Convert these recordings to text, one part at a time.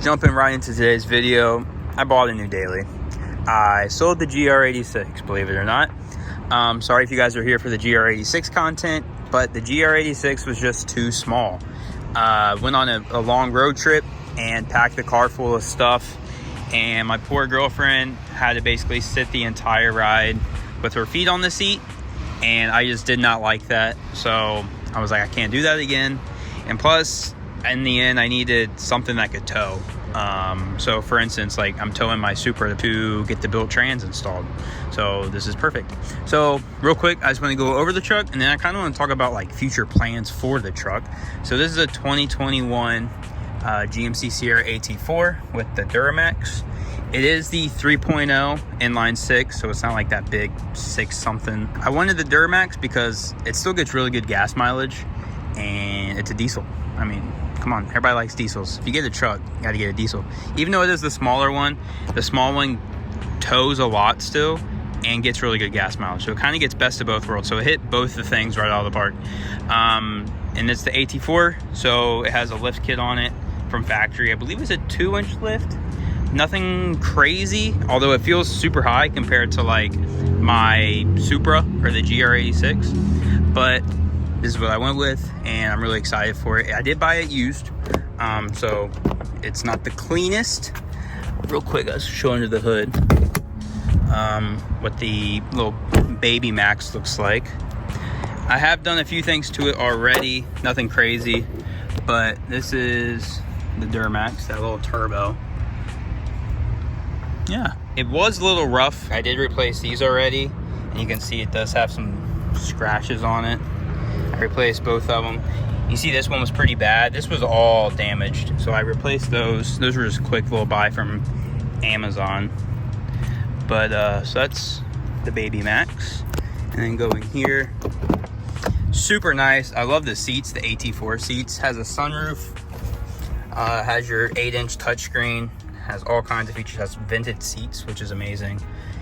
jumping right into today's video, I bought a new daily. I sold the GR86, believe it or not. Sorry if you guys are here for the GR86 content, but the GR86 was just too small. Went on a long road trip and packed the car full of stuff, and my poor girlfriend had to basically sit the entire ride with her feet on the seat, and I just did not like that. So I was like, I can't do that again. And plus, in the end, I needed something that could tow. So for instance, like I'm towing my Supra to get the built trans installed. So this is perfect. So real quick, I just want to go over the truck, and then I kind of want to talk about like future plans for the truck. So this is a 2021 GMC Sierra AT4 with the Duramax. It is the 3.0 inline six, so it's not like that big six something. I wanted the Duramax because it still gets really good gas mileage, and it's a diesel. I mean, come on, everybody likes diesels. If you get a truck, you gotta get a diesel. Even though it is the smaller one, the small one tows a lot still and gets really good gas mileage. So it kind of gets best of both worlds. So it hit both the things right out of the park. And it's the AT4, so it has a lift kit on it from factory. I believe it's a 2-inch lift. Nothing crazy, although it feels super high compared to like my Supra or the GR86. But this is what I went with, and I'm really excited for it. I did buy it used, so it's not the cleanest. Real quick, I'll show under the hood what the little baby Max looks like. I have done a few things to it already, nothing crazy, but this is the Duramax, that little turbo. Yeah, it was a little rough. I did replace these already, and you can see it does have some scratches on it. I replaced both of them. You see this one was pretty bad. This was all damaged, so I replaced those. Those were just a quick little buy from Amazon. But so that's the baby Max. And then going here, super nice. I love the seats, the AT4 seats. Has a sunroof, has your 8-inch touchscreen, has all kinds of features, has vented seats, which is amazing.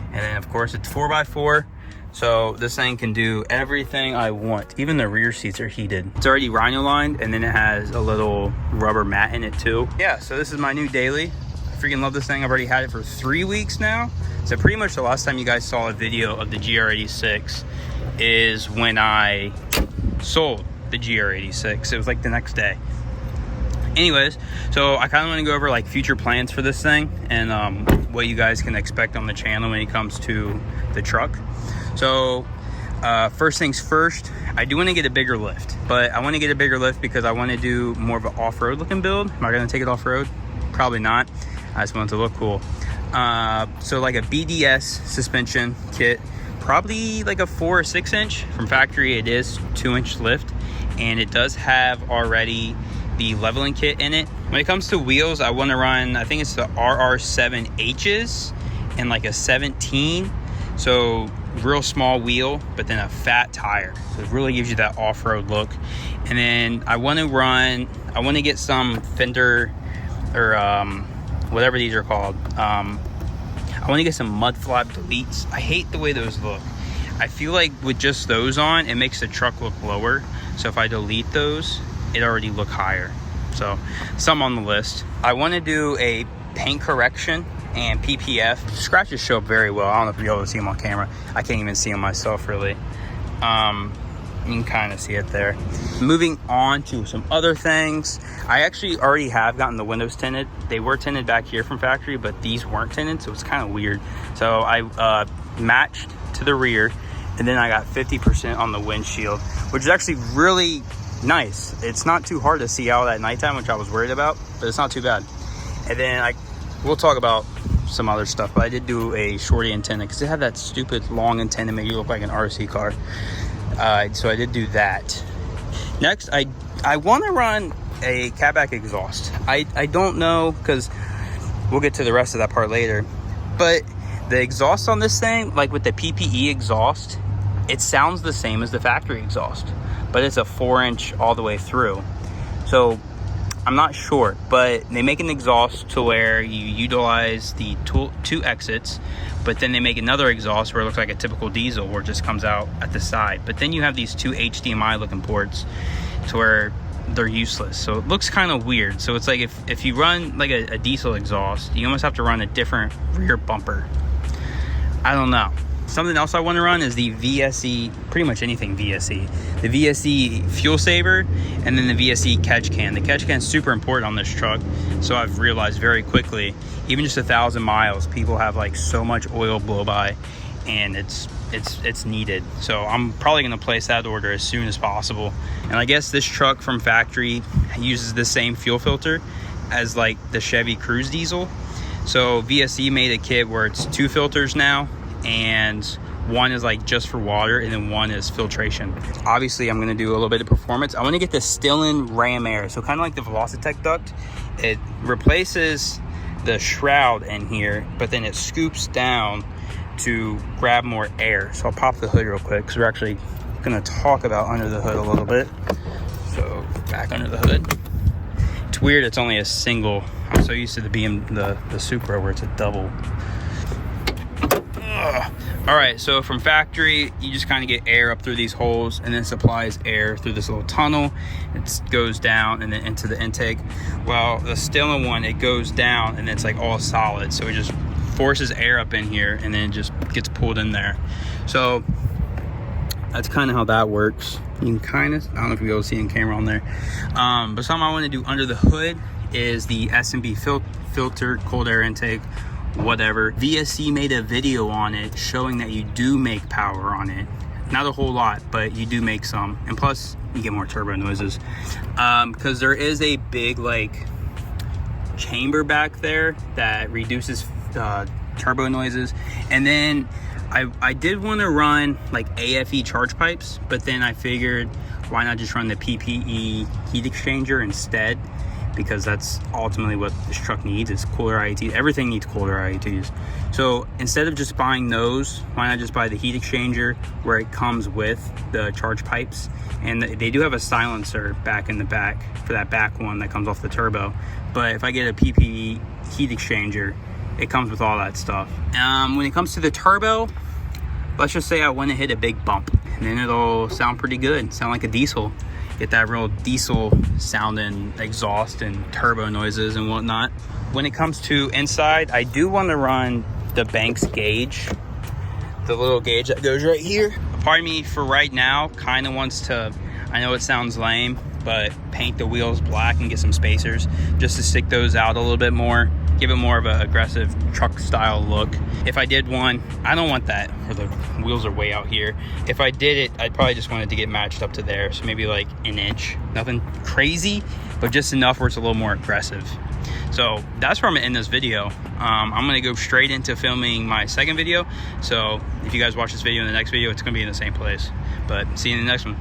And then of course it's 4x4. So this thing can do everything I want. Even the rear seats are heated. It's already rhino lined, and then it has a little rubber mat in it too. Yeah, so this is my new daily. I freaking love this thing. I've already had it for 3 weeks now. So pretty much the last time you guys saw a video of the GR86 is when I sold the GR86. It was like the next day. Anyways, so I kind of want to go over like future plans for this thing, and what you guys can expect on the channel when it comes to the truck. So first things first, I do want to get a bigger lift, but I want to get a bigger lift because I want to do more of an off-road looking build. Am I going to take it off-road? Probably not. I just want it to look cool. So like a BDS suspension kit, probably like a 4 or 6 inch from factory. It is 2-inch lift, and it does have already the leveling kit in it. When it comes to wheels, I want to run, I think it's the RR7H's and like a 17. So real small wheel, but then a fat tire. So it really gives you that off-road look. And then I want to get some fender or whatever these are called. I want to get some mud flap deletes. I hate the way those look. I feel like with just those on, it makes the truck look lower. So if I delete those, it already look higher. So some on the list. I want to do a paint correction and PPF. Scratches show up very well. I don't know if you're able to see them on camera. I can't even see them myself really. You can kind of see it there. Moving on to some other things. I actually already have gotten the windows tinted. They were tinted back here from factory, but these weren't tinted, so it's kind of weird. So I matched to the rear, and then I got 50% on the windshield, which is actually really nice. It's not too hard to see out at nighttime, which I was worried about, but it's not too bad. And then we'll talk about some other stuff, but I did do a shorty antenna because it had that stupid long antenna, made you look like an RC car. So I did do that. Next, I want to run a Cat-back exhaust. I don't know, because we'll get to the rest of that part later, but the exhaust on this thing, like with the PPE exhaust, it sounds the same as the factory exhaust, but it's a 4-inch all the way through. So I'm not sure, but they make an exhaust to where you utilize the two exits, but then they make another exhaust where it looks like a typical diesel, where it just comes out at the side. But then you have these two HDMI looking ports to where they're useless. So it looks kind of weird. So it's like if you run like a diesel exhaust, you almost have to run a different rear bumper. I don't know. Something else I want to run is the VSE, pretty much anything VSE. The VSE fuel saver, and then the VSE catch can. The catch can is super important on this truck. So I've realized very quickly, even just 1,000 miles, people have like so much oil blow by, and it's needed. So I'm probably going to place that order as soon as possible. And I guess this truck from factory uses the same fuel filter as like the Chevy Cruise diesel. So VSE made a kit where it's 2 filters now, and one is like just for water, and then one is filtration. Obviously I'm going to do a little bit of performance. I want to get the still-in ram air, so kind of like the Velossa duct. It replaces the shroud in here, but then it scoops down to grab more air. So I'll pop the hood real quick, because we're actually going to talk about under the hood a little bit. So back under the hood. It's weird, it's only a single. I'm so used to the Supra where it's a double. All right, so from factory, you just kind of get air up through these holes, and then supplies air through this little tunnel. It goes down and then into the intake. Well, the still-in one, it goes down and it's like all solid, so it just forces air up in here, and then it just gets pulled in there. So that's kind of how that works. You can kind of, I don't know if you'll be able to see in camera on there, but something I want to do under the hood is the SMB filter, cold air intake, whatever. VSE made a video on it showing that you do make power on it. Not a whole lot, but you do make some, and plus you get more turbo noises, because there is a big like chamber back there that reduces turbo noises. And then I did want to run like AFE charge pipes, but then I figured why not just run the PPE heat exchanger instead, because that's ultimately what this truck needs, is cooler IETs. Everything needs cooler IETs. So instead of just buying those, why not just buy the heat exchanger where it comes with the charge pipes? And they do have a silencer back in the back for that back one that comes off the turbo. But if I get a PPE heat exchanger, it comes with all that stuff. When it comes to the turbo, let's just say I want to hit a big bump, and then it'll sound pretty good, sound like a diesel. Get that real diesel sounding exhaust and turbo noises and whatnot. When it comes to inside, I do want to run the Banks gauge, the little gauge that goes right here. Part of me for right now kind of wants to, I know it sounds lame, but paint the wheels black and get some spacers just to stick those out a little bit more, give it more of an aggressive truck style look. If I did one, I don't want that where the wheels are way out here. If I did it, I'd probably just want it to get matched up to there, so maybe like an inch. Nothing crazy, but just enough where it's a little more aggressive. So that's where I'm gonna end this video. I'm gonna go straight into filming my second video, so if you guys watch this video in the next video, it's gonna be in the same place. But see you in the next one.